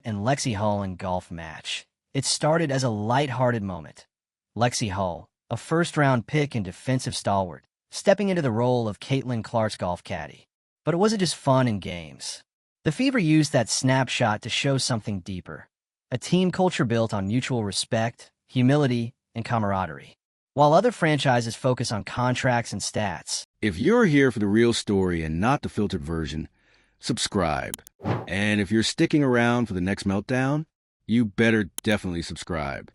and Lexie Hull in golf match. It started as a light-hearted moment. Lexie Hull, a first-round pick and defensive stalwart, stepping into the role of Caitlin Clark's golf caddy. But it wasn't just fun and games. The Fever used that snapshot to show something deeper, a team culture built on mutual respect, humility, and camaraderie. While other franchises focus on contracts and stats. If you're here for the real story and not the filtered version, subscribe. And if you're sticking around for the next meltdown, you better definitely subscribe.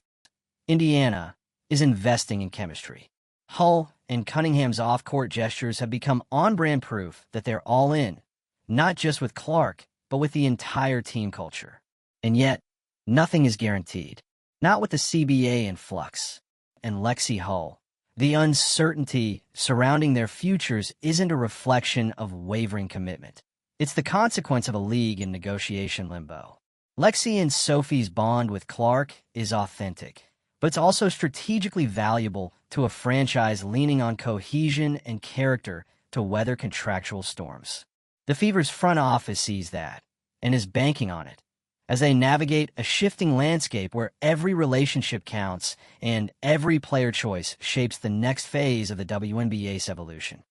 Indiana is investing in chemistry. Hull and Cunningham's off-court gestures have become on-brand proof that they're all in, not just with Clark, but with the entire team culture. And yet, nothing is guaranteed. Not with the CBA in flux. And Lexie Hull, the uncertainty surrounding their futures isn't a reflection of wavering commitment. It's the consequence of a league in negotiation limbo. Lexie and Sophie's bond with Clark is authentic, but it's also strategically valuable to a franchise leaning on cohesion and character to weather contractual storms. The Fever's front office sees that and is banking on it as they navigate a shifting landscape where every relationship counts and every player choice shapes the next phase of the WNBA's evolution.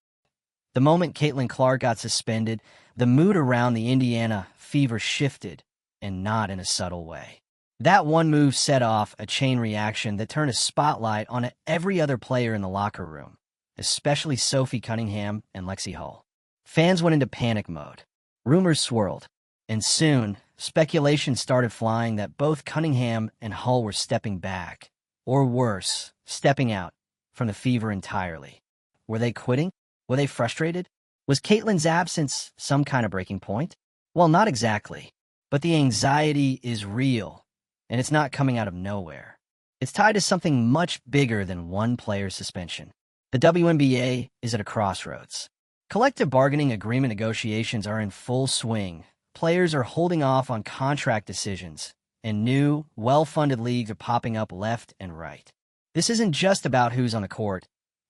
The moment Caitlin Clark got suspended, the mood around the Indiana Fever shifted, and not in a subtle way. That one move set off a chain reaction that turned a spotlight on every other player in the locker room, especially Sophie Cunningham and Lexie Hull. Fans went into panic mode. Rumors swirled, and soon, speculation started flying that both Cunningham and Hull were stepping back, or worse, stepping out from the Fever entirely. Were they quitting? Were they frustrated? Was Caitlin's absence some kind of breaking point? Well, not exactly, but the anxiety is real, and it's not coming out of nowhere. It's tied to something much bigger than one player's suspension. The WNBA is at a crossroads. Collective bargaining agreement negotiations are in full swing. Players are holding off on contract decisions, and new, well-funded leagues are popping up left and right. This isn't just about who's on the court.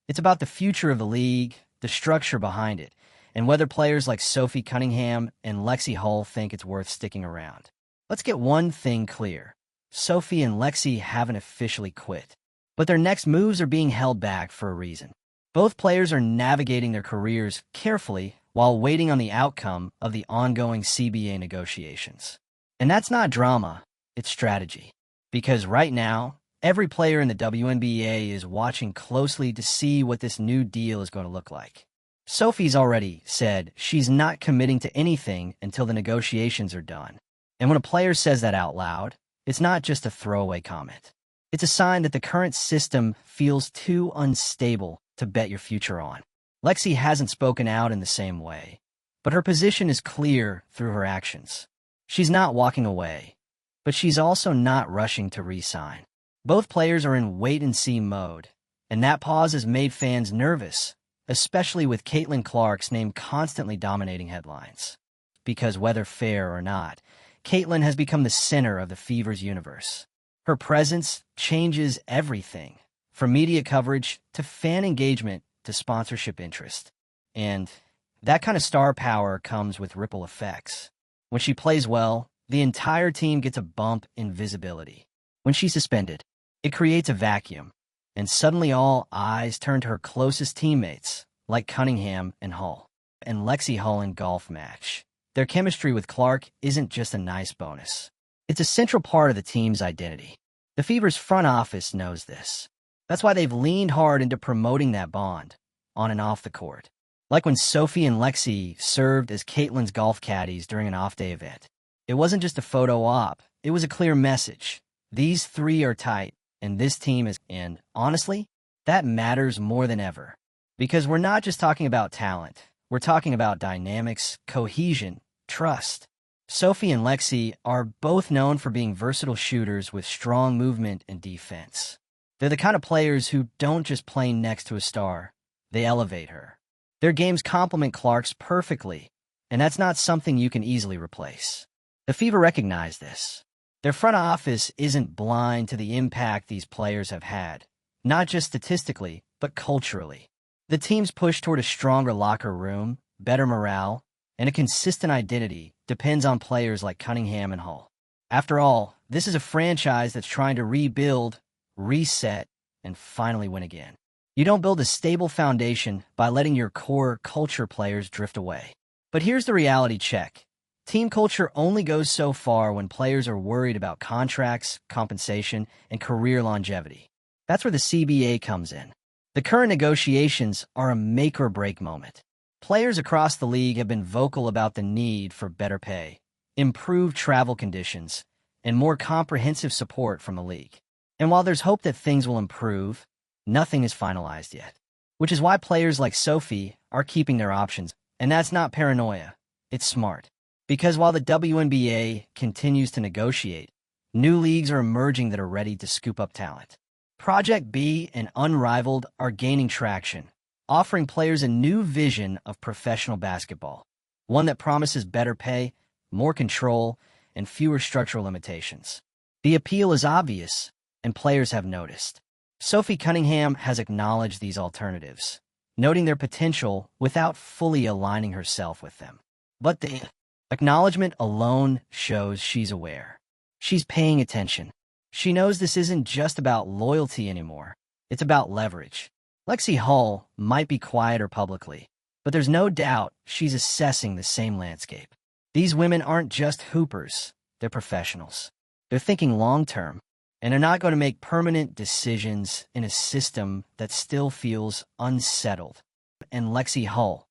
It's about the future of the league, the structure behind it, and whether players like Sophie Cunningham and Lexie Hull think it's worth sticking around. Let's get one thing clear. Sophie and Lexie haven't officially quit, but their next moves are being held back for a reason. Both players are navigating their careers carefully while waiting on the outcome of the ongoing CBA negotiations. And that's not drama, it's strategy. Because right now, every player in the WNBA is watching closely to see what this new deal is going to look like. Sophie's already said she's not committing to anything until the negotiations are done. And when a player says that out loud, it's not just a throwaway comment. It's a sign that the current system feels too unstable to bet your future on. Lexie hasn't spoken out in the same way, but her position is clear through her actions. She's not walking away, but she's also not rushing to re-sign. Both players are in wait-and-see mode, and that pause has made fans nervous, especially with Caitlin Clark's name constantly dominating headlines. Because whether fair or not, Caitlin has become the center of the Fever's universe. Her presence changes everything, from media coverage to fan engagement to sponsorship interest. And that kind of star power comes with ripple effects. When she plays well, the entire team gets a bump in visibility. When she's suspended, it creates a vacuum, and suddenly all eyes turn to her closest teammates, like Cunningham and Hull. And Lexie Hull in golf match. Their chemistry with Clark isn't just a nice bonus. It's a central part of the team's identity. The Fever's front office knows this. That's why they've leaned hard into promoting that bond, on and off the court. Like when Sophie and Lexie served as Caitlin's golf caddies during an off-day event. It wasn't just a photo op, it was a clear message. These three are tight, and this team is, and honestly, that matters more than ever. Because we're not just talking about talent, we're talking about dynamics, cohesion, trust. Sophie and Lexie are both known for being versatile shooters with strong movement and defense. They're the kind of players who don't just play next to a star, they elevate her. Their games complement Clark's perfectly, and that's not something you can easily replace. The Fever recognize this. Their front office isn't blind to the impact these players have had, not just statistically, but culturally. The team's push toward a stronger locker room, better morale, and a consistent identity depends on players like Cunningham and Hull. After all, this is a franchise that's trying to rebuild, reset, and finally win again. You don't build a stable foundation by letting your core culture players drift away. But here's the reality check. Team culture only goes so far when players are worried about contracts, compensation, and career longevity. That's where the CBA comes in. The current negotiations are a make-or-break moment. Players across the league have been vocal about the need for better pay, improved travel conditions, and more comprehensive support from the league. And while there's hope that things will improve, nothing is finalized yet. Which is why players like Sophie are keeping their options. And that's not paranoia. It's smart. Because while the WNBA continues to negotiate, new leagues are emerging that are ready to scoop up talent. Project B and Unrivaled are gaining traction, offering players a new vision of professional basketball, one that promises better pay, more control, and fewer structural limitations. The appeal is obvious, and players have noticed. Sophie Cunningham has acknowledged these alternatives, noting their potential without fully aligning herself with them. But the acknowledgement alone shows she's aware. She's paying attention. She knows this isn't just about loyalty anymore. It's about leverage. Lexie Hull might be quieter publicly, but there's no doubt she's assessing the same landscape. These women aren't just hoopers. They're professionals. They're thinking long-term, and they're not going to make permanent decisions in a system that still feels unsettled. And Lexie Hull.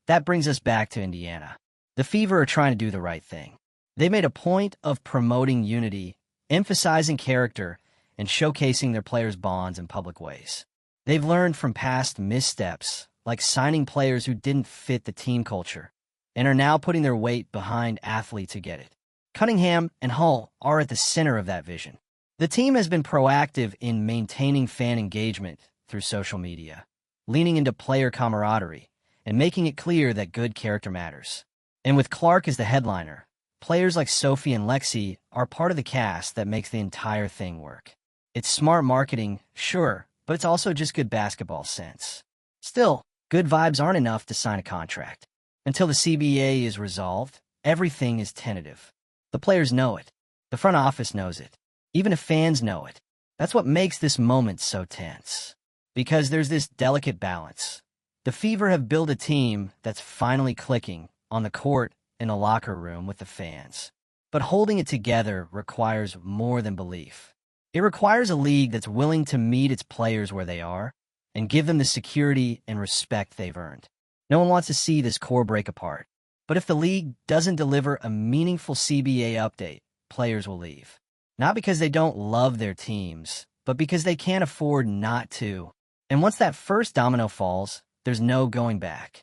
That brings us back to Indiana. The Fever are trying to do the right thing. They made a point of promoting unity, emphasizing character, and showcasing their players' bonds in public ways. They've learned from past missteps, like signing players who didn't fit the team culture, and are now putting their weight behind athletes who get it. Cunningham and Hull are at the center of that vision. The team has been proactive in maintaining fan engagement through social media, leaning into player camaraderie, and making it clear that good character matters. And with Clark as the headliner, players like Sophie and Lexie are part of the cast that makes the entire thing work. It's smart marketing, sure, but it's also just good basketball sense. Still, good vibes aren't enough to sign a contract. Until the CBA is resolved, everything is tentative. The players know it. The front office knows it. Even if fans know it. That's what makes this moment so tense. Because there's this delicate balance. The Fever have built a team that's finally clicking on the court, in a locker room with the fans. But holding it together requires more than belief. It requires a league that's willing to meet its players where they are and give them the security and respect they've earned. No one wants to see this core break apart. But if the league doesn't deliver a meaningful CBA update, players will leave. Not because they don't love their teams, but because they can't afford not to. And once that first domino falls, there's no going back.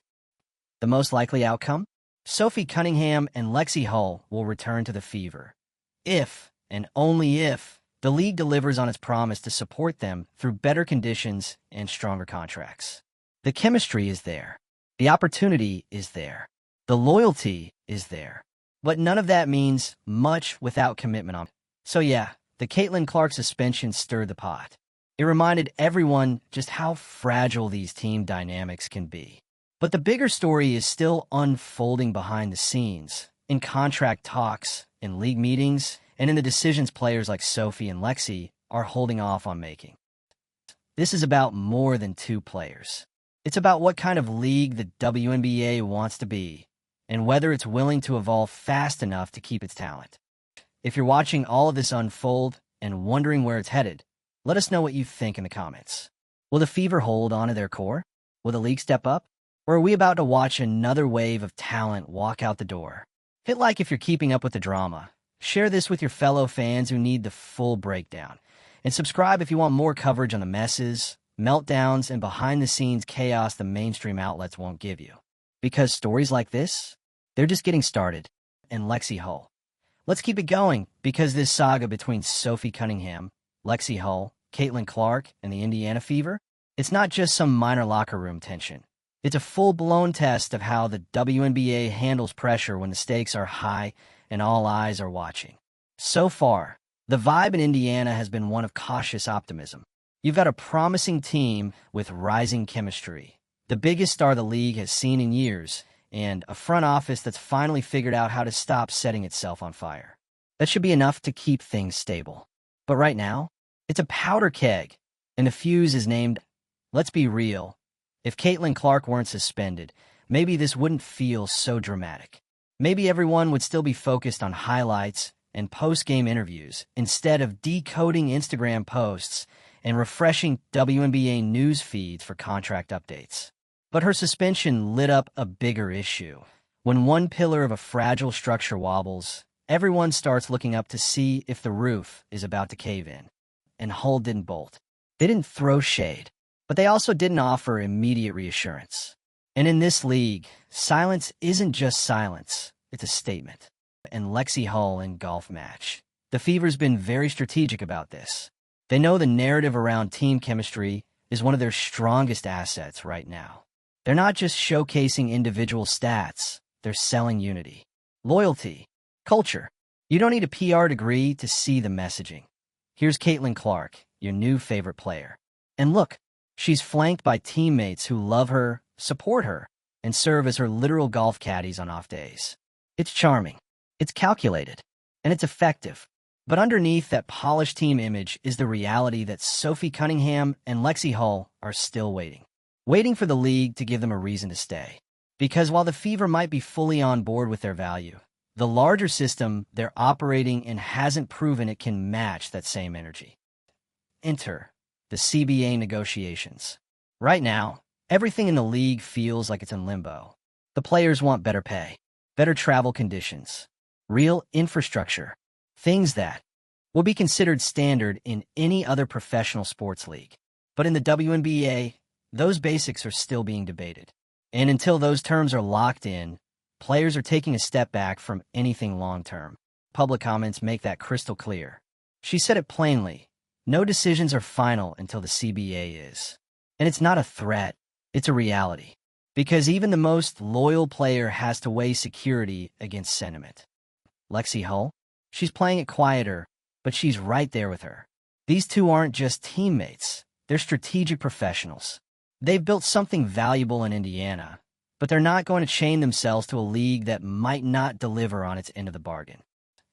The most likely outcome? Sophie Cunningham and Lexie Hull will return to the Fever. If, and only if, the league delivers on its promise to support them through better conditions and stronger contracts. The chemistry is there. The opportunity is there. The loyalty is there. But none of that means much without commitment on it. So yeah, the Caitlin Clark suspension stirred the pot. It reminded everyone just how fragile these team dynamics can be. But the bigger story is still unfolding behind the scenes, in contract talks, in league meetings, and in the decisions players like Sophie and Lexie are holding off on making. This is about more than two players. It's about what kind of league the WNBA wants to be, and whether it's willing to evolve fast enough to keep its talent. If you're watching all of this unfold and wondering where it's headed, let us know what you think in the comments. Will the Fever hold on to their core? Will the league step up? Or are we about to watch another wave of talent walk out the door? Hit like if you're keeping up with the drama. Share this with your fellow fans who need the full breakdown. And subscribe if you want more coverage on the messes, meltdowns, and behind-the-scenes chaos the mainstream outlets won't give you. Because stories like this, they're just getting started. And Lexie Hull. Let's keep it going, because this saga between Sophie Cunningham, Lexie Hull, Caitlin Clark, and the Indiana Fever, it's not just some minor locker room tension. It's a full-blown test of how the WNBA handles pressure when the stakes are high and all eyes are watching. So far, the vibe in Indiana has been one of cautious optimism. You've got a promising team with rising chemistry, the biggest star the league has seen in years, and a front office that's finally figured out how to stop setting itself on fire. That should be enough to keep things stable. But right now, it's a powder keg, and the fuse is named, let's be real. If Caitlin Clark weren't suspended, maybe this wouldn't feel so dramatic. Maybe everyone would still be focused on highlights and post-game interviews instead of decoding Instagram posts and refreshing WNBA news feeds for contract updates. But her suspension lit up a bigger issue. When one pillar of a fragile structure wobbles, everyone starts looking up to see if the roof is about to cave in. And Hull didn't bolt. They didn't throw shade, but they also didn't offer immediate reassurance. And in this league, silence isn't just silence, it's a statement. And Lexie Hull in golf match. The Fever's been very strategic about this. They know the narrative around team chemistry is one of their strongest assets right now. They're not just showcasing individual stats, they're selling unity, loyalty, culture. You don't need a PR degree to see the messaging. Here's Caitlin Clark, your new favorite player. And look, she's flanked by teammates who love her, support her, and serve as her literal golf caddies on off days. It's charming, it's calculated, and it's effective. But underneath that polished team image is the reality that Sophie Cunningham and Lexie Hull are still waiting for the league to give them a reason to stay. Because while the Fever might be fully on board with their value, the larger system they're operating in hasn't proven it can match that same energy. Enter the CBA negotiations. Right now, everything in the league feels like it's in limbo. The players want better pay, better travel conditions, real infrastructure, things that will be considered standard in any other professional sports league. But in the WNBA, those basics are still being debated. And until those terms are locked in, players are taking a step back from anything long-term. Public comments make that crystal clear. She said it plainly. No decisions are final until the CBA is. And it's not a threat, it's a reality. Because even the most loyal player has to weigh security against sentiment. Lexie Hull? She's playing it quieter, but she's right there with her. These two aren't just teammates, they're strategic professionals. They've built something valuable in Indiana, but they're not going to chain themselves to a league that might not deliver on its end of the bargain.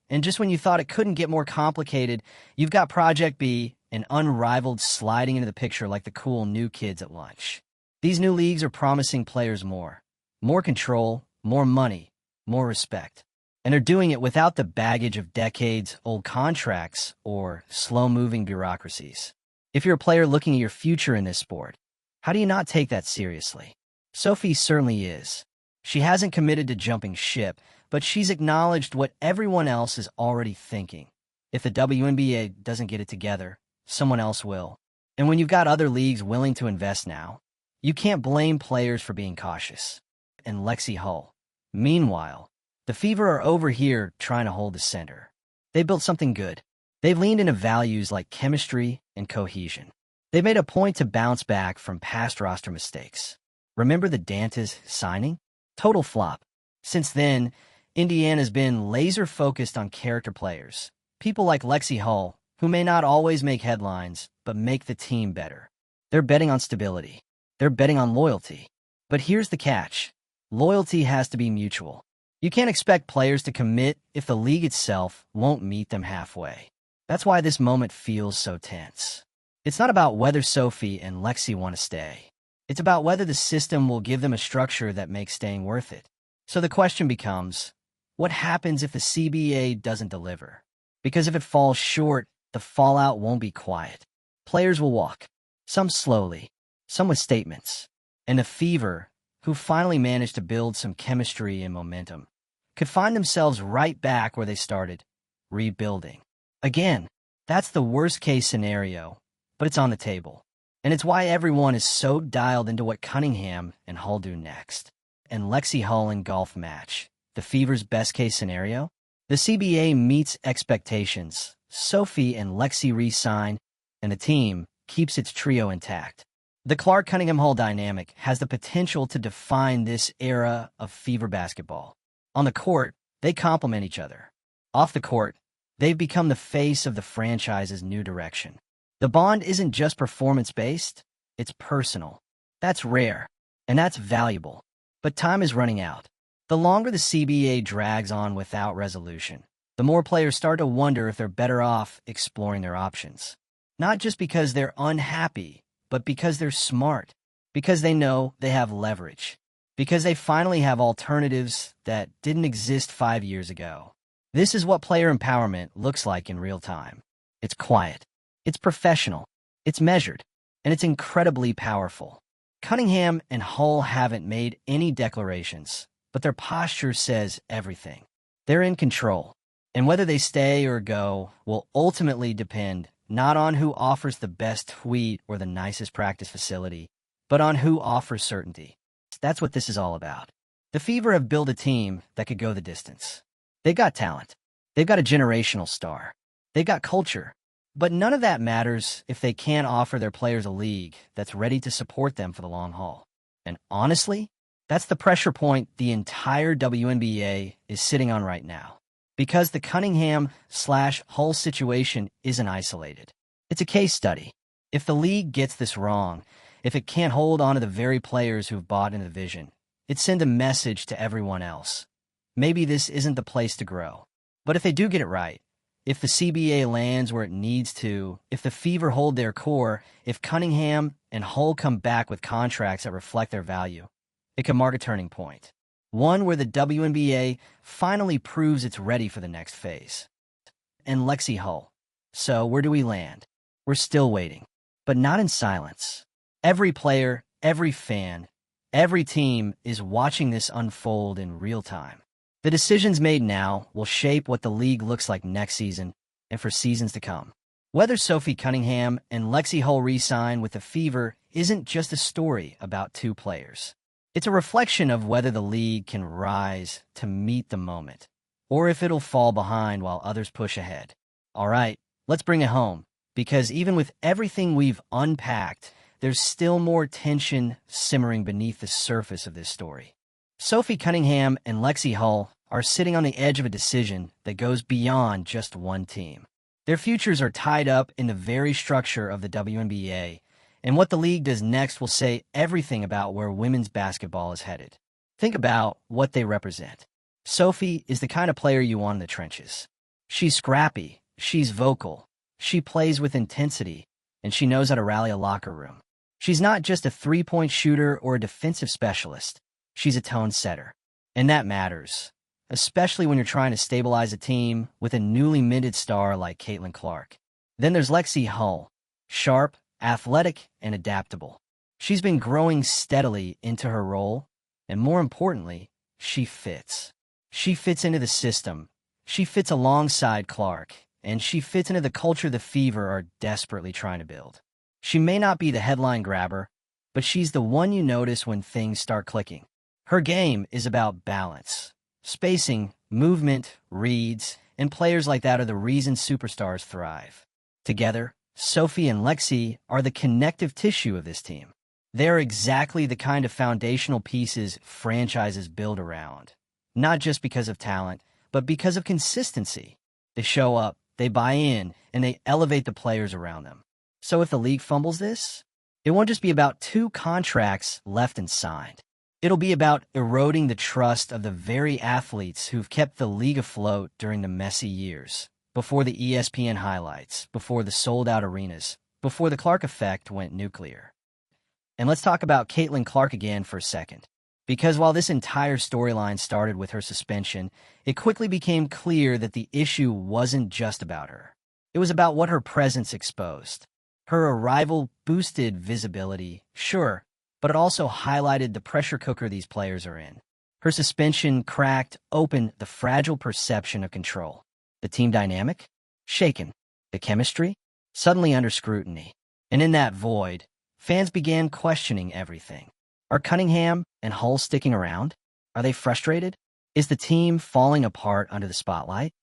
And just when you thought it couldn't get more complicated, you've got Project B, an unrivaled sliding into the picture like the cool new kids at lunch. These new leagues are promising players more control, more money, more respect. And they're doing it without the baggage of decades-old contracts or slow-moving bureaucracies. If you're a player looking at your future in this sport, how do you not take that seriously? Sophie certainly is. She hasn't committed to jumping ship, but she's acknowledged what everyone else is already thinking. If the WNBA doesn't get it together, someone else will. And when you've got other leagues willing to invest now, you can't blame players for being cautious. And Lexie Hull. Meanwhile, the Fever are over here trying to hold the center. They built something good. They've leaned into values like chemistry and cohesion. They've made a point to bounce back from past roster mistakes. Remember the Dantas signing? Total flop. Since then, Indiana's been laser-focused on character players. People like Lexie Hull, who may not always make headlines, but make the team better. They're betting on stability. They're betting on loyalty. But here's the catch. Loyalty has to be mutual. You can't expect players to commit if the league itself won't meet them halfway. That's why this moment feels so tense. It's not about whether Sophie and Lexie want to stay. It's about whether the system will give them a structure that makes staying worth it. So the question becomes, what happens if the CBA doesn't deliver? Because if it falls short, the fallout won't be quiet. Players will walk, some slowly, some with statements. And the Fever, who finally managed to build some chemistry and momentum, could find themselves right back where they started, rebuilding. Again, that's the worst-case scenario, but it's on the table. And it's why everyone is so dialed into what Cunningham and Hull do next. And Lexie Hull in golf match, the Fever's best-case scenario? The CBA meets expectations, Sophie and Lexie re-sign, and the team keeps its trio intact. The Clark-Cunningham-Hull dynamic has the potential to define this era of Fever basketball. On the court, they complement each other. Off the court, they've become the face of the franchise's new direction. The bond isn't just performance-based, it's personal. That's rare, and that's valuable. But time is running out. The longer the CBA drags on without resolution, the more players start to wonder if they're better off exploring their options. Not just because they're unhappy, but because they're smart, because they know they have leverage, because they finally have alternatives that didn't exist 5 years ago. This is what player empowerment looks like in real time. It's quiet, it's professional, it's measured, and it's incredibly powerful. Cunningham and Hull haven't made any declarations, but their posture says everything. They're in control, and whether they stay or go will ultimately depend not on who offers the best tweet or the nicest practice facility, but on who offers certainty. That's what this is all about. The Fever have built a team that could go the distance. They've got talent. They've got a generational star. They've got culture. But none of that matters if they can't offer their players a league that's ready to support them for the long haul. And honestly, that's the pressure point the entire WNBA is sitting on right now. Because the Cunningham/Hull situation isn't isolated. It's a case study. If the league gets this wrong, if it can't hold on to the very players who've bought into the vision, it sends a message to everyone else. Maybe this isn't the place to grow. But if they do get it right, if the CBA lands where it needs to, if the Fever hold their core, if Cunningham and Hull come back with contracts that reflect their value, it could mark a turning point. One where the WNBA finally proves it's ready for the next phase. And Lexie Hull. So where do we land? We're still waiting, but not in silence. Every player, every fan, every team is watching this unfold in real time. The decisions made now will shape what the league looks like next season and for seasons to come. Whether Sophie Cunningham and Lexie Hull re-sign with the Fever isn't just a story about two players. It's a reflection of whether the league can rise to meet the moment, or if it'll fall behind while others push ahead. All right, let's bring it home, because even with everything we've unpacked, there's still more tension simmering beneath the surface of this story. Sophie Cunningham and Lexie Hull are sitting on the edge of a decision that goes beyond just one team. Their futures are tied up in the very structure of the WNBA, and what the league does next will say everything about where women's basketball is headed. Think about what they represent. Sophie is the kind of player you want in the trenches. She's scrappy, she's vocal, she plays with intensity, and she knows how to rally a locker room. She's not just a three-point shooter or a defensive specialist. She's a tone setter. And that matters, especially when you're trying to stabilize a team with a newly minted star like Caitlin Clark. Then there's Lexie Hull, sharp, athletic, and adaptable. She's been growing steadily into her role, and more importantly, she fits. She fits into the system. She fits alongside Clark, and she fits into the culture the Fever are desperately trying to build. She may not be the headline grabber, but she's the one you notice when things start clicking. Her game is about balance, spacing, movement, reads, and players like that are the reason superstars thrive. Together, Sophie and Lexie are the connective tissue of this team. They're exactly the kind of foundational pieces franchises build around, not just because of talent, but because of consistency. They show up, they buy in, and they elevate the players around them. So if the league fumbles this, it won't just be about two contracts left unsigned. It'll be about eroding the trust of the very athletes who've kept the league afloat during the messy years, before the ESPN highlights, before the sold-out arenas, before the Clark effect went nuclear. And let's talk about Caitlin Clark again for a second. Because while this entire storyline started with her suspension, it quickly became clear that the issue wasn't just about her. It was about what her presence exposed. Her arrival boosted visibility, sure, but it also highlighted the pressure cooker these players are in. Her suspension cracked open the fragile perception of control. The team dynamic? Shaken. The chemistry? Suddenly under scrutiny. And in that void, fans began questioning everything. Are Cunningham and Hull sticking around? Are they frustrated? Is the team falling apart under the spotlight?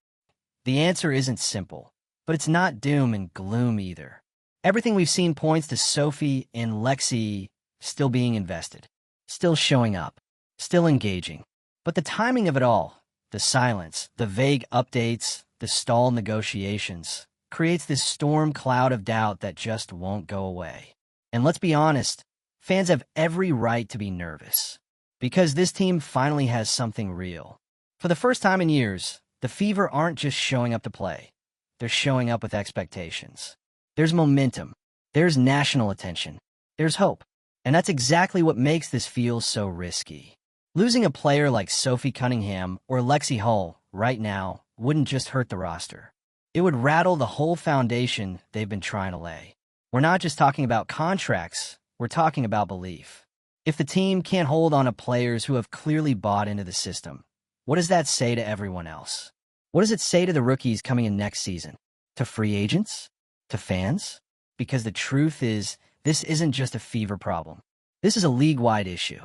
The answer isn't simple, but it's not doom and gloom either. Everything we've seen points to Sophie and Lexie still being invested, still showing up, still engaging. But the timing of it all, the silence, the vague updates, the stalled negotiations, creates this storm cloud of doubt that just won't go away. And let's be honest, fans have every right to be nervous, because this team finally has something real. For the first time in years, The Fever aren't just showing up to play. They're showing up with expectations. There's momentum. There's national attention. There's hope. And that's exactly what makes this feel so risky. Losing a player like Sophie Cunningham or Lexie Hull right now wouldn't just hurt the roster. It would rattle the whole foundation they've been trying to lay. We're not just talking about contracts, we're talking about belief. If the team can't hold on to players who have clearly bought into the system, what does that say to everyone else? What does it say to the rookies coming in next season? To free agents? To fans? Because the truth is, this isn't just a Fever problem. This is a league-wide issue.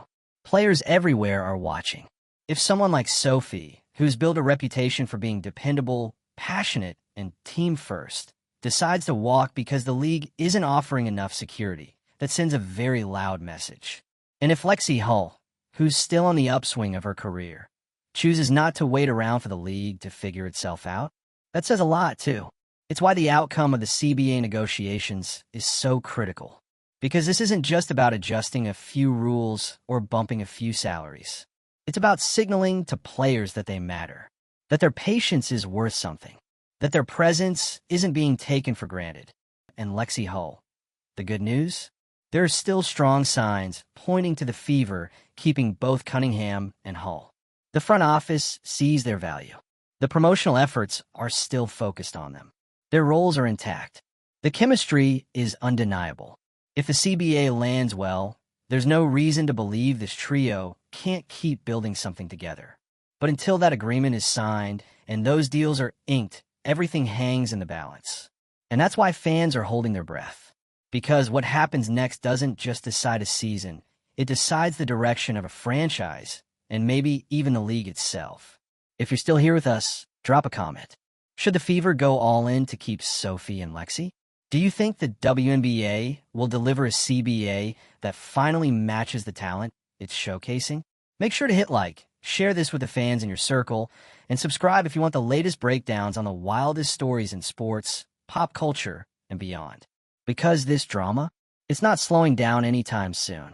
Players everywhere are watching. If someone like Sophie, who's built a reputation for being dependable, passionate, and team-first, decides to walk because the league isn't offering enough security, that sends a very loud message. And if Lexie Hull, who's still on the upswing of her career, chooses not to wait around for the league to figure itself out, that says a lot, too. It's why the outcome of the CBA negotiations is so critical. Because this isn't just about adjusting a few rules or bumping a few salaries. It's about signaling to players that they matter, that their patience is worth something, that their presence isn't being taken for granted. And Lexie Hull, the good news? There are still strong signs pointing to the Fever keeping both Cunningham and Hull. The front office sees their value. The promotional efforts are still focused on them. Their roles are intact. The chemistry is undeniable. If the CBA lands well, there's no reason to believe this trio can't keep building something together. But until that agreement is signed and those deals are inked, everything hangs in the balance. And that's why fans are holding their breath. Because what happens next doesn't just decide a season, it decides the direction of a franchise and maybe even the league itself. If you're still here with us, drop a comment. Should the Fever go all in to keep Sophie and Lexie? Do you think the WNBA will deliver a CBA that finally matches the talent it's showcasing? Make sure to hit like, share this with the fans in your circle, and subscribe if you want the latest breakdowns on the wildest stories in sports, pop culture, and beyond. Because this drama, it's not slowing down anytime soon.